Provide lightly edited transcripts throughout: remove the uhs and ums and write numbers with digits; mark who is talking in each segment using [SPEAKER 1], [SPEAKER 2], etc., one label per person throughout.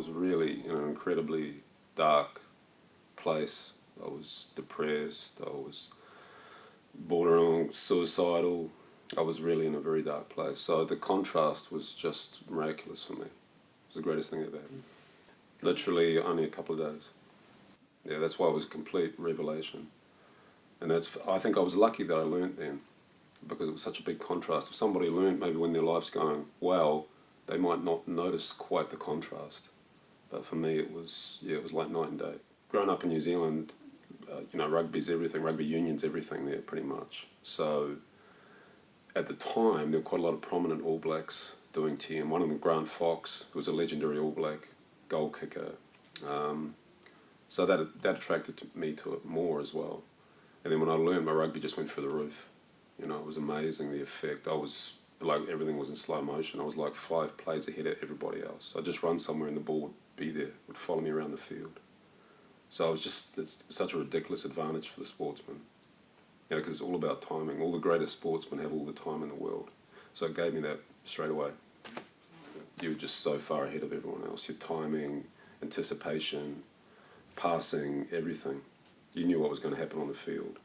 [SPEAKER 1] was really in an incredibly dark place. I was depressed, I was borderline suicidal. I was really in a very dark place. So the contrast was just miraculous for me. It was the greatest thing that ever happened. Literally only a couple of days. Yeah, that's why it was a complete revelation. And I think I was lucky that I learnt then, because it was such a big contrast. If somebody learnt maybe when their life's going well, they might not notice quite the contrast. But for me, it was like night and day. Growing up in New Zealand, rugby's everything, rugby union's everything there pretty much. So at the time, there were quite a lot of prominent All Blacks doing TM. One of them, Grant Fox, who was a legendary All Black goal kicker. So that attracted me to it more as well. And then when I learned, my rugby just went through the roof. It was amazing, the effect. I was like, everything was in slow motion. I was like 5 plays ahead of everybody else. I'd just run somewhere and the ball would be there, would follow me around the field. So it's such a ridiculous advantage for the sportsman. Because it's all about timing. All the greatest sportsmen have all the time in the world. So it gave me that straight away. You were just so far ahead of everyone else. Your timing, anticipation, passing, everything. You knew what was going to happen on the field.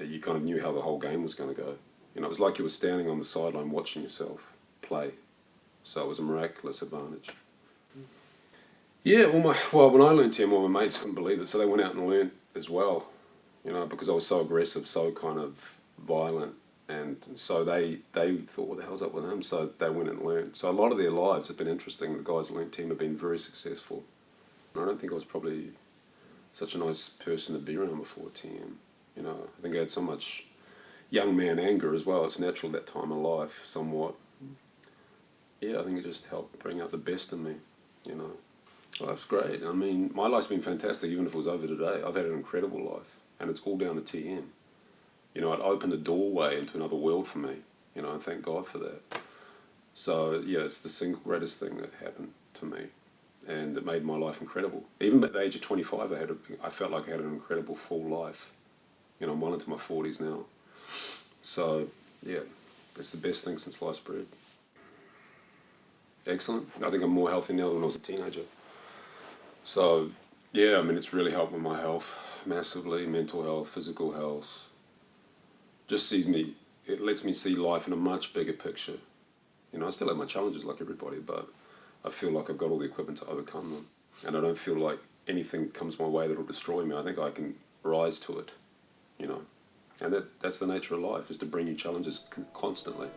[SPEAKER 1] You kind of knew how the whole game was going to go. It was like you were standing on the sideline watching yourself play. So it was a miraculous advantage. Yeah, when I learned TM, all my mates couldn't believe it, so they went out and learned as well. Because I was so aggressive, so kind of violent, and so they thought, what the hell's up with him? So they went and learned. So a lot of their lives have been interesting. The guys that learned TM have been very successful. And I don't think I was probably such a nice person to be around before TM. I think I had so much young man anger as well. It's natural that time of life, somewhat. Yeah, I think it just helped bring out the best in me, Life's great. I mean, my life's been fantastic, even if it was over today. I've had an incredible life, and it's all down to TM. It opened a doorway into another world for me, and thank God for that. So, yeah, it's the single greatest thing that happened to me, and it made my life incredible. Even at the age of 25, I felt like I had an incredible full life. I'm well into my 40s now. So, yeah, it's the best thing since sliced bread. Excellent. I think I'm more healthy now than when I was a teenager. So, yeah, I mean, it's really helped with my health massively, mental health, physical health. It lets me see life in a much bigger picture. I still have my challenges like everybody, but I feel like I've got all the equipment to overcome them. And I don't feel like anything comes my way that'll destroy me. I think I can rise to it, And that's the nature of life, is to bring you challenges constantly.